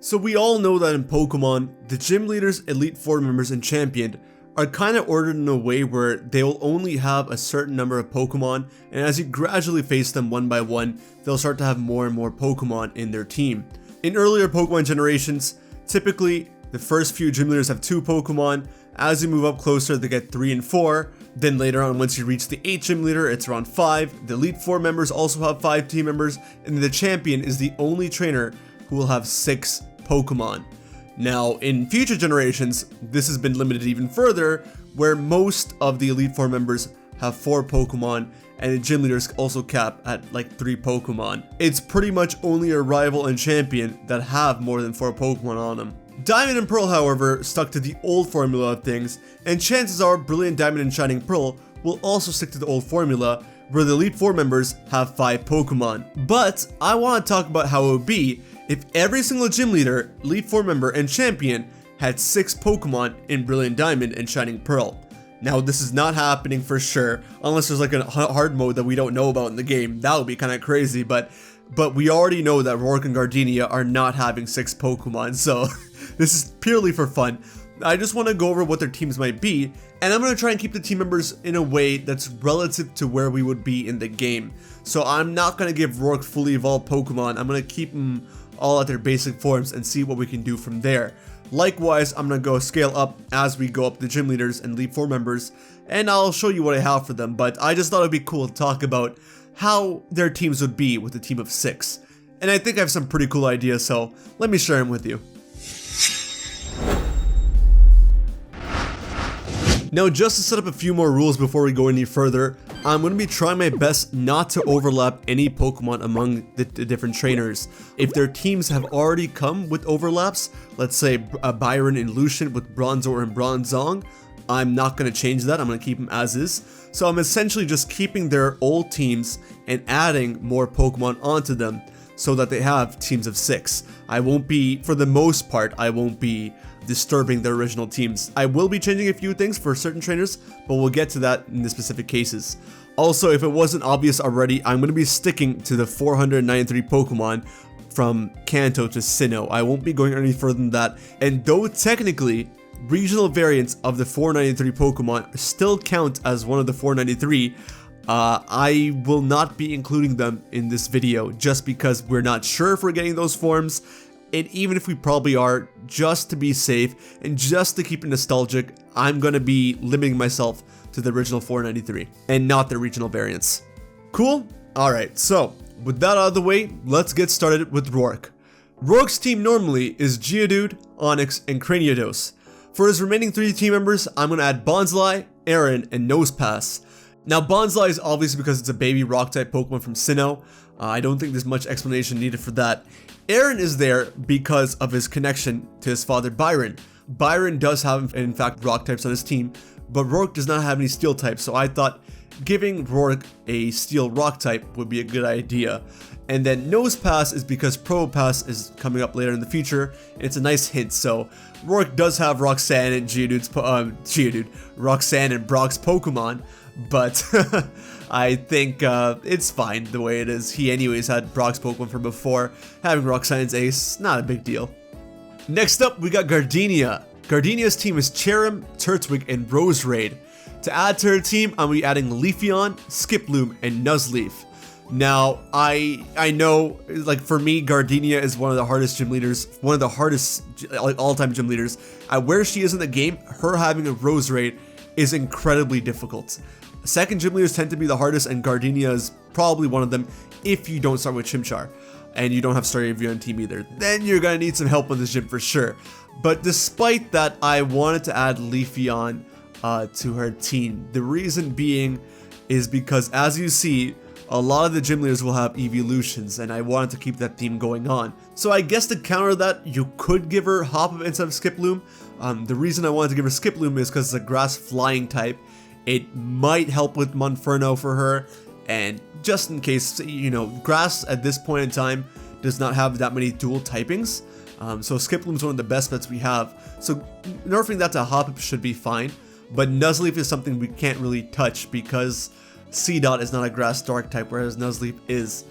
So we all know that in Pokemon, the gym leaders, elite four members, and champion are kind of ordered in a way where they will only have a certain number of Pokemon, and as you gradually face them one by one, they'll start to have more and more Pokemon in their team. In earlier Pokemon generations, typically the first few gym leaders have 2 Pokemon. As you move up closer, they get 3 and 4. Then later on, once you reach the 8th gym leader, it's around 5. The elite 4 members also have 5 team members, and the champion is the only trainer who will have 6 Pokemon. Now, in future generations, this has been limited even further, where most of the elite 4 members have 4 Pokemon, and the gym leaders also cap at like 3 Pokemon. It's pretty much only a rival and champion that have more than 4 Pokemon on them. Diamond and Pearl, however, stuck to the old formula of things, and chances are Brilliant Diamond and Shining Pearl will also stick to the old formula, where the elite 4 members have 5 Pokemon. But I want to talk about how it would be if every single gym leader, elite 4 member, and champion had 6 Pokemon in Brilliant Diamond and Shining Pearl. Now, this is not happening for sure, unless there's like a hard mode that we don't know about in the game. That would be kind of crazy, but we already know that Roark and Gardenia are not having 6 Pokemon, so this is purely for fun. I just want to go over what their teams might be, and I'm going to try and keep the team members in a way that's relative to where we would be in the game. So I'm not going to give Roark fully evolved Pokemon. I'm going to keep them all at their basic forms and see what we can do from there. Likewise, I'm going to go scale up as we go up the gym leaders and elite 4 members, and I'll show you what I have for them, but I just thought it'd be cool to talk about how their teams would be with a team of 6. And I think I have some pretty cool ideas, so let me share them with you. Now, just to set up a few more rules before we go any further, I'm going to be trying my best not to overlap any Pokemon among the different trainers. If their teams have already come with overlaps, let's say Byron and Lucian with Bronzor and Bronzong, I'm not going to change that. I'm going to keep them as is. So I'm essentially just keeping their old teams and adding more Pokemon onto them so that they have teams of 6. I won't be, for the most part, I won't be disturbing their original teams. I will be changing a few things for certain trainers, but we'll get to that in the specific cases. Also, if it wasn't obvious already, I'm going to be sticking to the 493 Pokemon from Kanto to Sinnoh. I won't be going any further than that, and though technically regional variants of the 493 Pokemon still count as one of the 493, I will not be including them in this video just because we're not sure if we're getting those forms, and even if we probably are, just to be safe and just to keep it nostalgic, I'm going to be limiting myself to the original 493 and not the regional variants. Cool? Alright, so with that out of the way, let's get started with Roark. Roark's team normally is Geodude, Onix, and Cranidos. For his remaining 3 team members, I'm going to add Bonsly, Aaron, and Nosepass. Now, Bonsly is obviously because it's a baby rock-type Pokemon from Sinnoh. I don't think there's much explanation needed for that. Aaron is there because of his connection to his father Byron. Byron does have, in fact, rock types on his team, but Roark does not have any steel types, so I thought giving Roark a steel rock type would be a good idea. And then Nosepass is because Probopass is coming up later in the future, and it's a nice hint, so Roark does have Roxanne and Roxanne and Brock's Pokemon, but I think it's fine the way it is. He anyways had Brock's Pokemon from before. Having Roxanne's ace, not a big deal. Next up, we got Gardenia. Gardenia's team is Cherrim, Turtwig, and Roserade. To add to her team, I'm going to be adding Leafeon, Skiploom, and Nuzleaf. Now, I know, like, for me, Gardenia is one of the hardest gym leaders, one of the hardest like all-time gym leaders. Where she is in the game, her having a Roserade is incredibly difficult. Second gym leaders tend to be the hardest, and Gardenia is probably one of them if you don't start with Chimchar and you don't have Staryu on team either. Then you're going to need some help on this gym for sure. But despite that, I wanted to add Leafeon to her team. The reason being is because, as you see, a lot of the gym leaders will have evolutions, and I wanted to keep that theme going on. So I guess to counter that, you could give her Hop Up instead of Skiploom. The reason I wanted to give her Skiploom is because it's a grass flying type. It might help with Monferno for her, and just in case, you know, grass at this point in time does not have that many dual typings. So Skiploom is one of the best bets we have. So nerfing that to Hop Up should be fine, but Nuzleaf is something we can't really touch because C-Dot is not a grass dark type, whereas Nuzleaf is.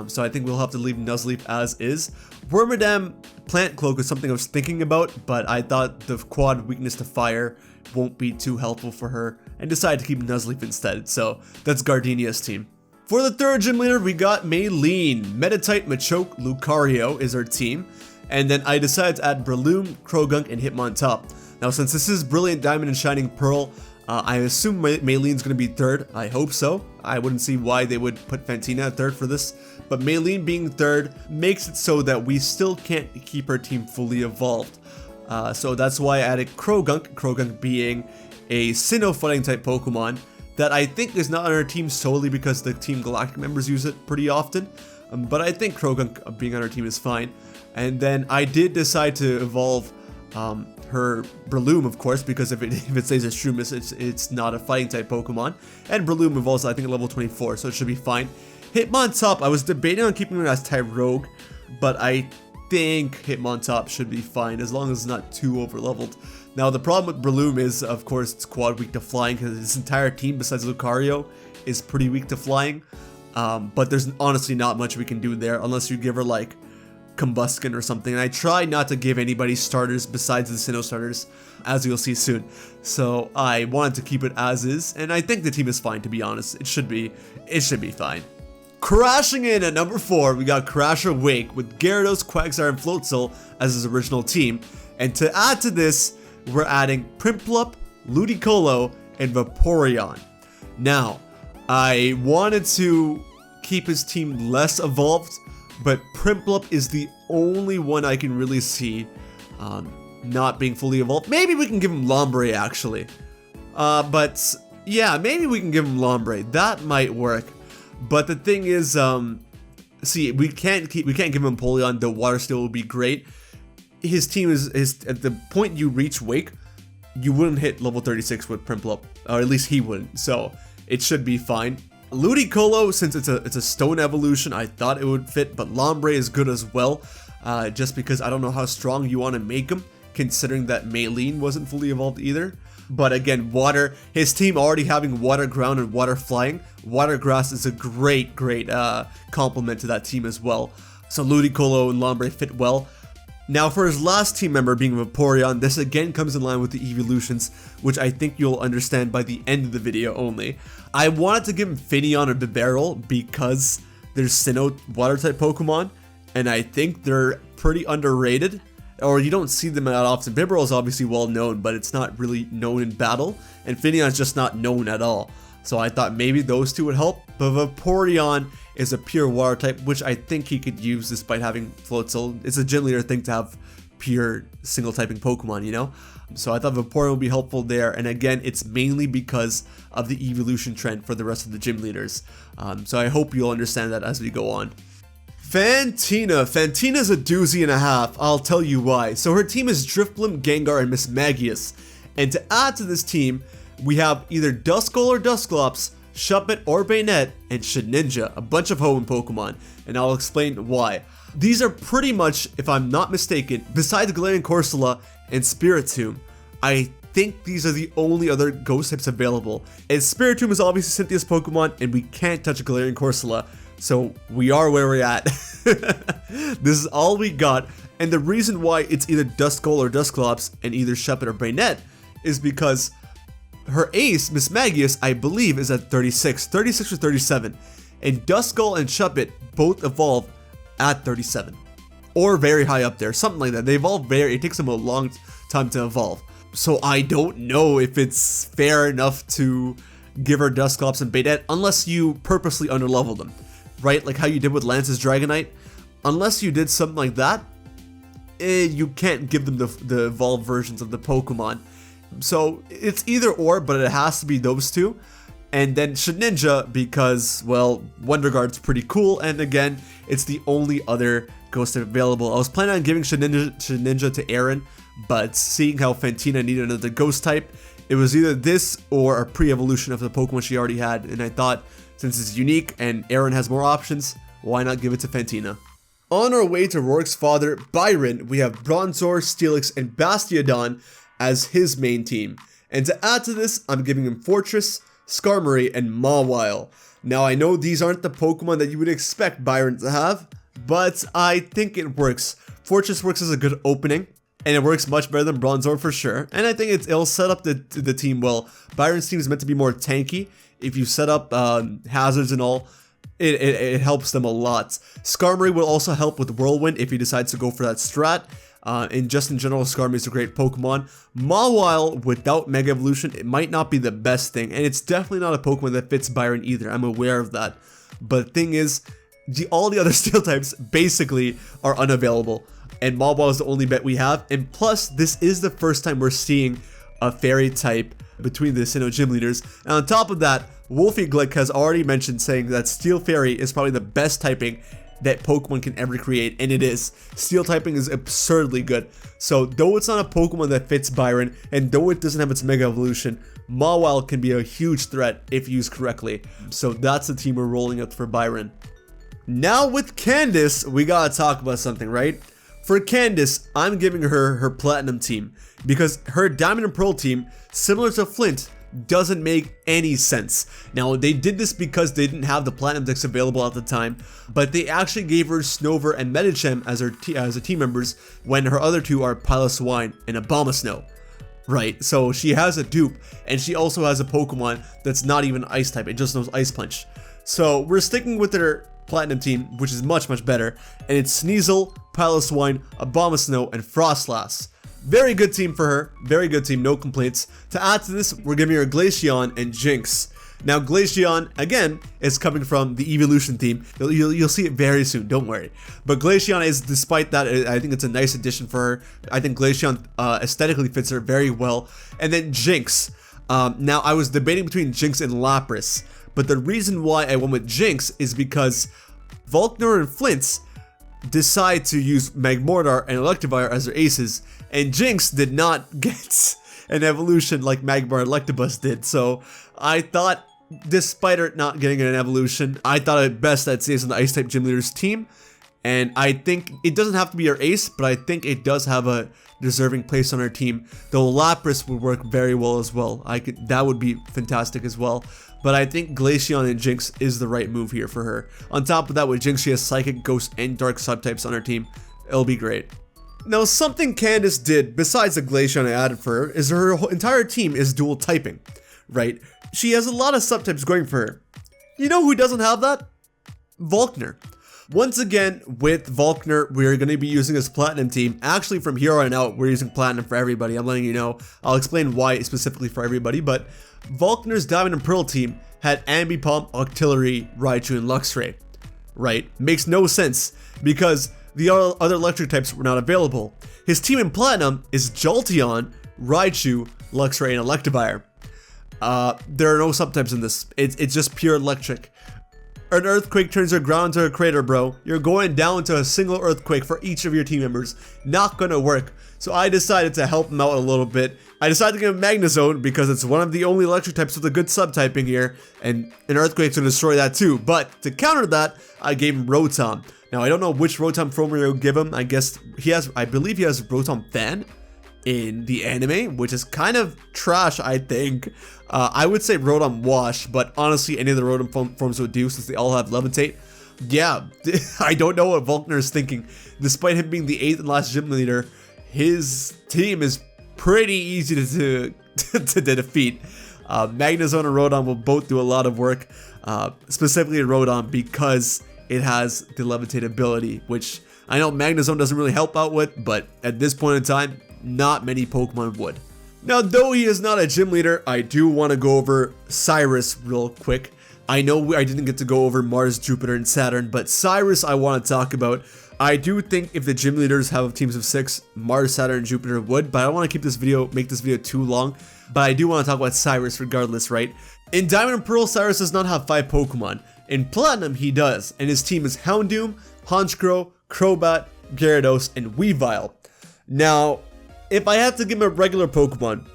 So I think we'll have to leave Nuzleaf as is. Wormadam Plant Cloak is something I was thinking about, but I thought the quad weakness to fire won't be too helpful for her, and decided to keep Nuzleaf instead. So that's Gardenia's team. For the third gym leader, we got Maylean. Meditite, Machoke, Lucario is our team. And then I decided to add Breloom, Croagunk, and Hitmontop. Now, since this is Brilliant Diamond and Shining Pearl, I assume Maylean's going to be third. I hope so. I wouldn't see why they would put Fantina at third for this. But Maylean being third makes it so that we still can't keep our team fully evolved. So that's why I added Croagunk being a Sinnoh fighting type Pokemon that I think is not on our team solely because the Team Galactic members use it pretty often. But I think Croagunk being on our team is fine. And then I did decide to evolve her Breloom, of course, because if it stays a Shroomis, it's not a fighting type Pokemon. And Breloom evolves, I think, at level 24, so it should be fine. Hitmontop, I was debating on keeping it as type Rogue, but I think Hitmontop should be fine as long as it's not too overleveled. Now, the problem with Breloom is, of course, it's quad weak to flying because his entire team, besides Lucario, is pretty weak to flying. But there's honestly not much we can do there unless you give her, like, Combuskin or something. And I try not to give anybody starters besides the Sinnoh starters, as you'll see soon. So I wanted to keep it as is, and I think the team is fine, to be honest. It should be fine. Crashing in at number 4, we got Crasher Wake with Gyarados, Quagsire, and Floatzel as his original team. And to add to this, we're adding Prinplup, Ludicolo, and Vaporeon. Now, I wanted to keep his team less evolved, but Prinplup is the only one I can really see not being fully evolved. Maybe we can give him Lombre, actually. But yeah, maybe we can give him Lombre. That might work. But the thing is, see, we can't give him Empoleon. The Water Steel will be great. His team is at the point you reach Wake, you wouldn't hit level 36 with Prinplup, or at least he wouldn't. So it should be fine. Ludicolo, since it's a stone evolution, I thought it would fit, but Lombre is good as well, just because I don't know how strong you want to make him, considering that Maylean wasn't fully evolved either. But again, water, his team already having water ground and water flying, water grass is a great complement to that team as well. So Ludicolo and Lombre fit well. Now for his last team member being Vaporeon, this again comes in line with the evolutions, which I think you'll understand by the end of the video only. I wanted to give him Finneon or Bibarel because they're Sinnoh water type Pokemon, and I think they're pretty underrated, or you don't see them that often. Bibarel is obviously well known, but it's not really known in battle, and Finneon is just not known at all. So I thought maybe those two would help, but Vaporeon is a pure water type, which I think he could use despite having Floatzel. It's a gym leader thing to have pure single typing Pokemon, you know? So I thought Vaporeon would be helpful there, and again, it's mainly because of the evolution trend for the rest of the gym leaders. So I hope you'll understand that as we go on. Fantina's a doozy and a half, I'll tell you why. So her team is Drifblim, Gengar, and Mismagius. And to add to this team, we have either Duskull or Dusclops, Shuppet or Bayonet, and Shedinja, a bunch of Hoenn Pokemon, and I'll explain why. These are pretty much, if I'm not mistaken, besides Galarian Corsola and Spiritomb, I think these are the only other ghost types available. And Spiritomb is obviously Cynthia's Pokemon, and we can't touch Galarian Corsola, so we are where we're at. This is all we got, and the reason why it's either Duskull or Dusclops and either Shuppet or Bayonet is because her ace, Mismagius, I believe is at 36 or 37, and Duskull and Shuppet both evolve at 37, or very high up there, something like that. They evolve it takes them a long time to evolve. So I don't know if it's fair enough to give her Dusclops and Bayonet unless you purposely underlevel them, right? Like how you did with Lance's Dragonite. Unless you did something like that, you can't give them the evolved versions of the Pokemon. So it's either or, but it has to be those two. And then Shedinja because, well, Wonder Guard's pretty cool, and again, it's the only other ghost type available. I was planning on giving Shedinja to Aaron, but seeing how Fantina needed another ghost type, it was either this or a pre-evolution of the Pokemon she already had, and I thought, since it's unique and Aaron has more options, why not give it to Fantina? On our way to Roark's father, Byron, we have Bronzor, Steelix, and Bastiodon as his main team. And to add to this, I'm giving him Fortress, Skarmory, and Mawile. Now, I know these aren't the Pokemon that you would expect Byron to have, but I think it works. Fortress works as a good opening, and it works much better than Bronzor for sure. And I think it'll set up the team well. Byron's team is meant to be more tanky. If you set up hazards and all, it helps them a lot. Skarmory will also help with Whirlwind if he decides to go for that strat. And just in general, Skarmory is a great Pokemon. Mawile, without Mega Evolution, it might not be the best thing. And it's definitely not a Pokemon that fits Byron either. I'm aware of that. But the thing is, all the other Steel types basically are unavailable. And Mawile is the only bet we have. And plus, this is the first time we're seeing a Fairy type between the Sinnoh Gym Leaders. And on top of that, Wolfie Glick has already mentioned saying that Steel Fairy is probably the best typing that Pokemon can ever create, and it is. Steel typing is absurdly good. So though it's not a Pokemon that fits Byron, and though it doesn't have its Mega Evolution, Mawile can be a huge threat if used correctly. So that's the team we're rolling out for Byron. Now with Candice, we gotta talk about something, right? For Candice, I'm giving her her Platinum team, because her Diamond and Pearl team, similar to Flint, doesn't make any sense. Now, they did this because they didn't have the Platinum decks available at the time, but they actually gave her Snover and Medicham as her team members when her other two are Piloswine and Abomasnow. Right, so she has a dupe, and she also has a Pokemon that's not even Ice type, it just knows Ice Punch. So we're sticking with their Platinum team, which is much better, and it's Sneasel, Piloswine, Abomasnow, and Frostlass. Very good team for her, very good team, no complaints. To add to this, we're giving her Glaceon and Jinx. Now Glaceon, again, is coming from the Evolution team. You'll see it very soon, don't worry. But Glaceon is, despite that, I think it's a nice addition for her. I think Glaceon aesthetically fits her very well. And then Jinx. Now I was debating between Jinx and Lapras, but the reason why I went with Jinx is because Volkner and Flint decide to use Magmortar and Electivire as their aces, and Jinx did not get an evolution like Magmar and Electabuzz did. So I thought, despite her not getting an evolution, I thought it best that it stays on the Ice-type Gym Leaders team. And I think it doesn't have to be her ace, but I think it does have a deserving place on our team. Though Lapras would work very well as well. That would be fantastic as well. But I think Glaceon and Jinx is the right move here for her. On top of that, with Jinx, she has Psychic, Ghost, and Dark subtypes on her team. It'll be great. Now, something Candice did, besides the Glaceon I added for her, is her entire team is dual typing, right? She has a lot of subtypes going for her. You know who doesn't have that? Volkner. Once again, with Volkner, we're going to be using his Platinum team. Actually, from here on out, we're using Platinum for everybody. I'm letting you know. I'll explain why specifically for everybody, but Volkner's Diamond and Pearl team had Ambipom, Octillery, Raichu, and Luxray, right? Makes no sense, because the other electric types were not available. His team in Platinum is Jolteon, Raichu, Luxray, and Electivire. There are no subtypes in this. It's just pure electric. An earthquake turns your ground into a crater, bro. You're going down to a single earthquake for each of your team members. Not gonna work. So I decided to help him out a little bit. I decided to give him Magnezone because it's one of the only electric types with a good subtyping here, and an earthquake's gonna destroy that too. But to counter that, I gave him Rotom. Now I don't know which Rotom form we're gonna give him. I guess I believe he has Rotom Fan in the anime, which is kind of trash, I think. I would say Rotom Wash, but honestly, any of the Rotom forms would do since they all have Levitate. Yeah, I don't know what Volkner is thinking. Despite him being the 8th and last gym leader, his team is pretty easy to defeat. Magnezone and Rotom will both do a lot of work, specifically Rotom because it has the Levitate ability, which I know Magnezone doesn't really help out with, but at this point in time, not many Pokemon would. Now, though he is not a gym leader, I do want to go over Cyrus real quick. I know I didn't get to go over Mars, Jupiter, and Saturn, but Cyrus I want to talk about. I do think if the gym leaders have teams of 6, Mars, Saturn, and Jupiter would, but I don't want to make this video too long. But I do want to talk about Cyrus regardless, right? In Diamond and Pearl, Cyrus does not have 5 Pokemon. In Platinum, he does, and his team is Houndoom, Honchkrow, Crobat, Gyarados, and Weavile. Now, if I had to give him a regular Pokemon,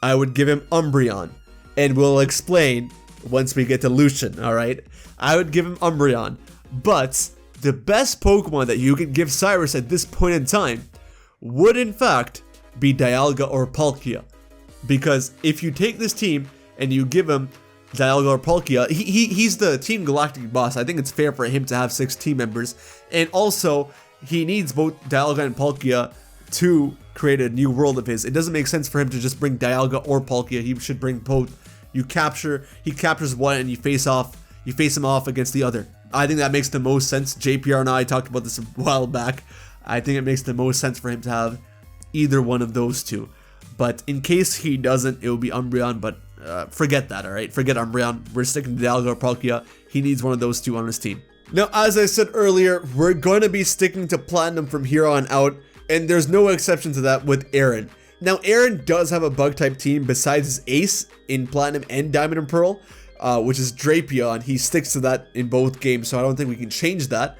I would give him Umbreon, and we'll explain once we get to Lucian, alright? I would give him Umbreon, but the best Pokemon that you could give Cyrus at this point in time would in fact be Dialga or Palkia, because if you take this team and you give him Dialga or Palkia. He's the Team Galactic boss. I think it's fair for him to have 6 team members. And also, he needs both Dialga and Palkia to create a new world of his. It doesn't make sense for him to just bring Dialga or Palkia. He should bring both. He captures one and you face him off against the other. I think that makes the most sense. JPR and I talked about this a while back. I think it makes the most sense for him to have either one of those two. But in case he doesn't, it will be Umbreon, but forget that, alright? Forget Umbreon. We're sticking to Dialga or Palkia. He needs one of those two on his team. Now, as I said earlier, we're going to be sticking to Platinum from here on out, and there's no exception to that with Aaron. Now, Aaron does have a Bug-type team besides his ace in Platinum and Diamond and Pearl, which is Drapion. He sticks to that in both games, so I don't think we can change that.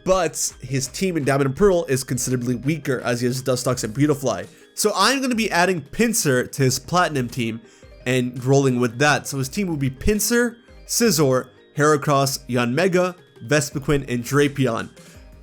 But his team in Diamond and Pearl is considerably weaker, as he has Dustox and Beautifly. So I'm going to be adding Pinsir to his Platinum team and rolling with that. So his team will be Pinsir, Scizor, Heracross, Yanmega, Vespiquen, and Drapion.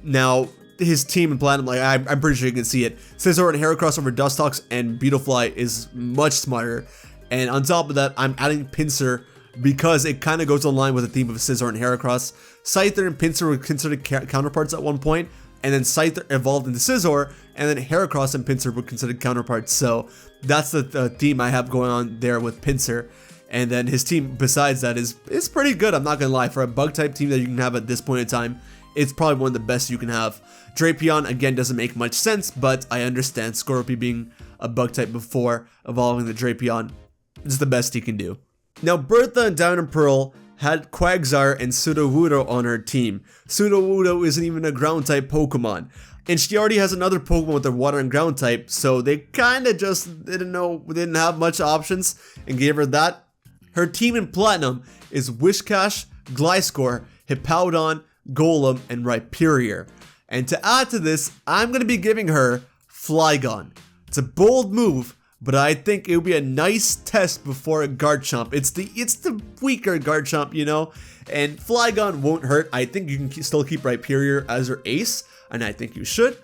Now, his team in Platinum, like I'm pretty sure you can see it. Scizor and Heracross over Dustox and Beautifly is much smarter. And on top of that, I'm adding Pinsir because it kind of goes in line with the theme of Scizor and Heracross. Scyther and Pinsir were considered counterparts at one point, and then Scyther evolved into Scizor, and then Heracross and Pinsir were considered counterparts. So that's the theme I have going on there with Pinsir. And then his team besides that is pretty good, I'm not gonna lie. For a bug type team that you can have at this point in time, it's probably one of the best you can have. Drapion again doesn't make much sense, but I understand Scorpy being a bug type before evolving the Drapion is the best he can do. Now, Bertha and Diamond and Pearl had Quagsire and Sudowoodo on her team. Sudowoodo isn't even a ground type Pokemon, and she already has another Pokemon with a water and ground type, so they kind of just didn't have much options and gave her that. Her team in Platinum is Whiscash, Gliscor, Hippowdon, Golem, and Rhyperior. And to add to this, I'm going to be giving her Flygon. It's a bold move, but I think it would be a nice test before a Garchomp. It's the weaker Garchomp, you know? And Flygon won't hurt. I think you can still keep Rhyperior as your ace, and I think you should.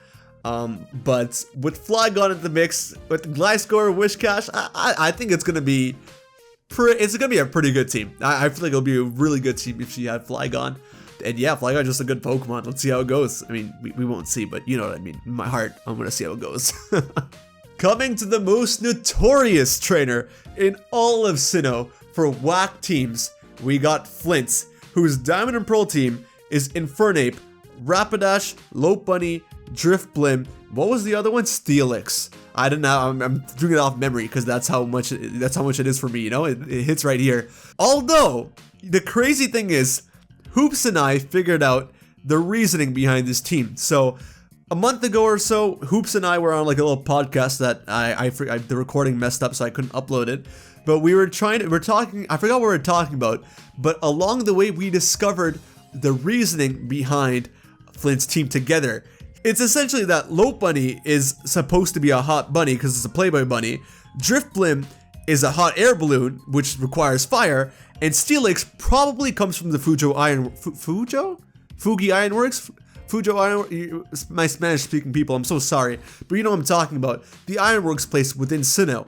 But with Flygon in the mix, with Gliscor, Whiscash, I think it's gonna be a pretty good team. I feel like it'll be a really good team if she had Flygon. And yeah, Flygon's just a good Pokemon. Let's see how it goes. I mean, we won't see, but you know what I mean. In my heart, I'm gonna see how it goes. Coming to the most notorious trainer in all of Sinnoh for whack teams, we got Flint, whose Diamond and Pearl team is Infernape, Rapidash, Lopunny, Drifblim. What was the other one? Steelix. I don't know. I'm doing it off memory because that's how much it is for me. You know, it hits right here. Although the crazy thing is, Hoops and I figured out the reasoning behind this team. So a month ago or so, Hoops and I were on like a little podcast that the recording messed up, so I couldn't upload it. But we're talking, I forgot what we were talking about, but along the way we discovered the reasoning behind Flint's team together. It's essentially that Lopunny is supposed to be a hot bunny because it's a Playboy bunny. Drifblim is a hot air balloon, which requires fire, and Steelix probably comes from the Fugi Ironworks? Fujo Iron, my Spanish speaking people, I'm so sorry, but you know what I'm talking about. The Ironworks place within Sinnoh,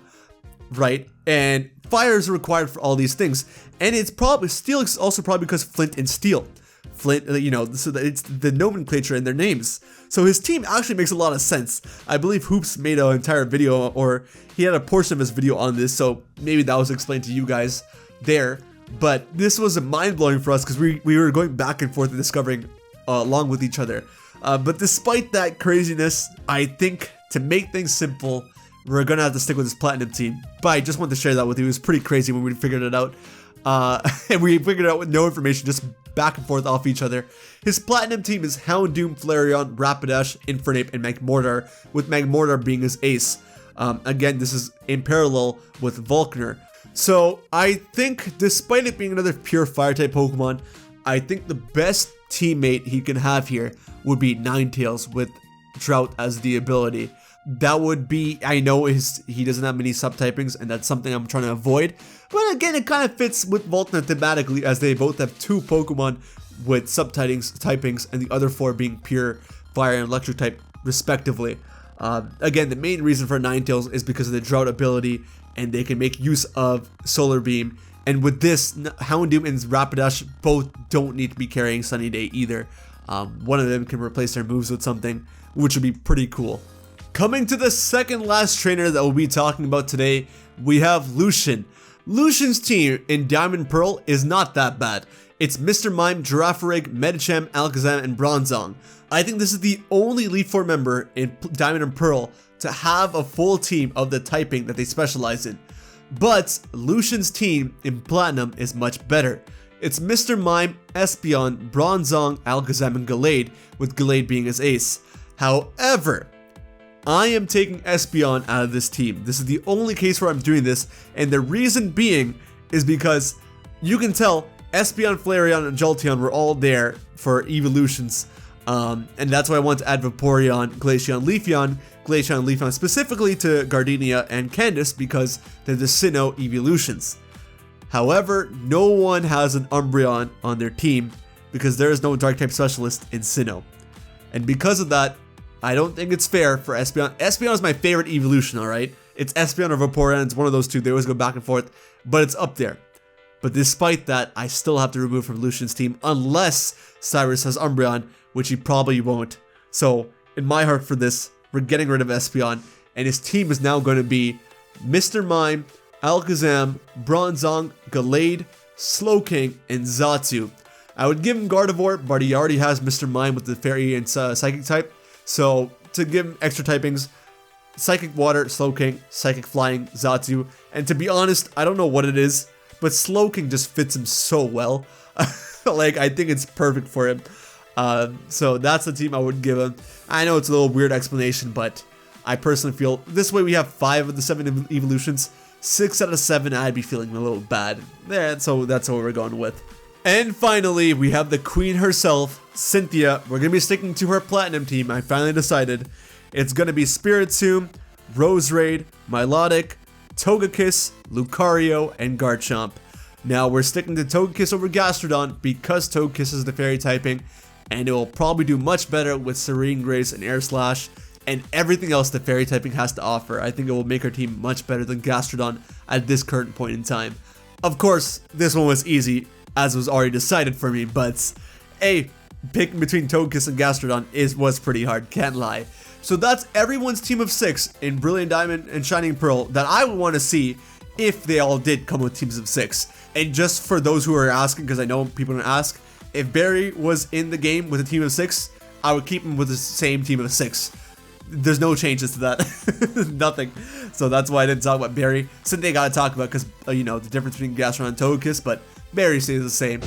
right? And fire is required for all these things. And it's probably, Steelix is also probably because Flint and Steel. Flint, you know, so that it's the nomenclature in their names. So his team actually makes a lot of sense. I believe Hoops made an entire video, or he had a portion of his video on this, so maybe that was explained to you guys there. But this was mind-blowing for us because we were going back and forth and discovering along with each other. But despite that craziness, I think to make things simple, we're gonna have to stick with this Platinum team. But I just wanted to share that with you. It was pretty crazy when we figured it out. And we figured it out with no information, just back and forth off each other. His Platinum team is Houndoom, Flareon, Rapidash, Infernape, and Magmortar, with Magmortar being his ace. Again, this is in parallel with Volkner. So I think, despite it being another pure Fire-type Pokemon, I think the best teammate he can have here would be Ninetales with Drought as the ability. That would be, I know he doesn't have many subtypings, and that's something I'm trying to avoid. But again, it kind of fits with Volkner thematically, as they both have 2 Pokemon with subtypings, and the other 4 being pure Fire and Electric type, respectively. Again, the main reason for Ninetales is because of the Drought ability, and they can make use of Solar Beam And with this, Houndoom and Rapidash both don't need to be carrying Sunny Day either. One of them can replace their moves with something, which would be pretty cool. Coming to the second last trainer that we'll be talking about today, we have Lucian. Lucian's team in Diamond Pearl is not that bad. It's Mr. Mime, Girafarig, Medicham, Alakazam, and Bronzong. I think this is the only Elite Four member in Diamond and Pearl to have a full team of the typing that they specialize in. But Lucian's team in Platinum is much better. It's Mr. Mime, Espeon, Bronzong, Alakazam, and Gallade, with Gallade being his ace. However, I am taking Espeon out of this team. This is the only case where I'm doing this, and the reason being is because you can tell Espeon, Flareon, and Jolteon were all there for evolutions, and that's why I want to add Vaporeon, Glaceon, Leafeon specifically to Gardenia and Candice because they're the Sinnoh evolutions. However, no one has an Umbreon on their team because there is no Dark-type specialist in Sinnoh. And because of that, I don't think it's fair for Espeon. Espeon is my favorite evolution, alright? It's Espeon or Vaporeon, it's one of those two, they always go back and forth, but it's up there. But despite that, I still have to remove from Lucian's team unless Cyrus has Umbreon, which he probably won't. So, in my heart for this, we're getting rid of Espeon, and his team is now going to be Mr. Mime, Alakazam, Bronzong, Gallade, Slowking, and Xatu. I would give him Gardevoir, but he already has Mr. Mime with the Fairy and Psychic type. So, to give him extra typings, Psychic Water, Slowking, Psychic Flying, Xatu. And to be honest, I don't know what it is, but Slowking just fits him so well. Like, I think it's perfect for him. So that's the team I would give him. I know it's a little weird explanation, but I personally feel this way we have 5 of the 7 evolutions. 6 out of 7, I'd be feeling a little bad. Yeah, so that's what we're going with. And finally, we have the queen herself, Cynthia. We're going to be sticking to her Platinum team. I finally decided. It's going to be Spiritomb, Roserade, Milotic, Togekiss, Lucario, and Garchomp. Now, we're sticking to Togekiss over Gastrodon because Togekiss is the fairy typing, and it will probably do much better with Serene Grace and Air Slash and everything else the fairy typing has to offer. I think it will make our team much better than Gastrodon at this current point in time. Of course, this one was easy, as was already decided for me, but hey, picking between Togekiss and Gastrodon was pretty hard, can't lie. So that's everyone's team of 6 in Brilliant Diamond and Shining Pearl that I would want to see if they all did come with teams of 6. And just for those who are asking, because I know people are going to ask, if Barry was in the game with a team of 6, I would keep him with the same team of 6. There's no changes to that. Nothing. So that's why I didn't talk about Barry. Something I gotta talk about because, you know, the difference between Gastrodon and Togekiss, but Barry stays the same.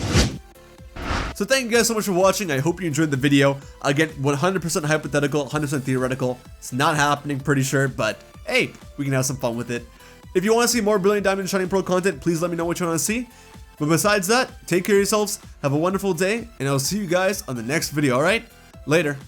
So thank you guys so much for watching. I hope you enjoyed the video. Again, 100% hypothetical, 100% theoretical. It's not happening, pretty sure, but hey, we can have some fun with it. If you want to see more Brilliant Diamond and Shining Pearl content, please let me know what you want to see. But besides that, take care of yourselves, have a wonderful day, and I'll see you guys on the next video, alright? Later.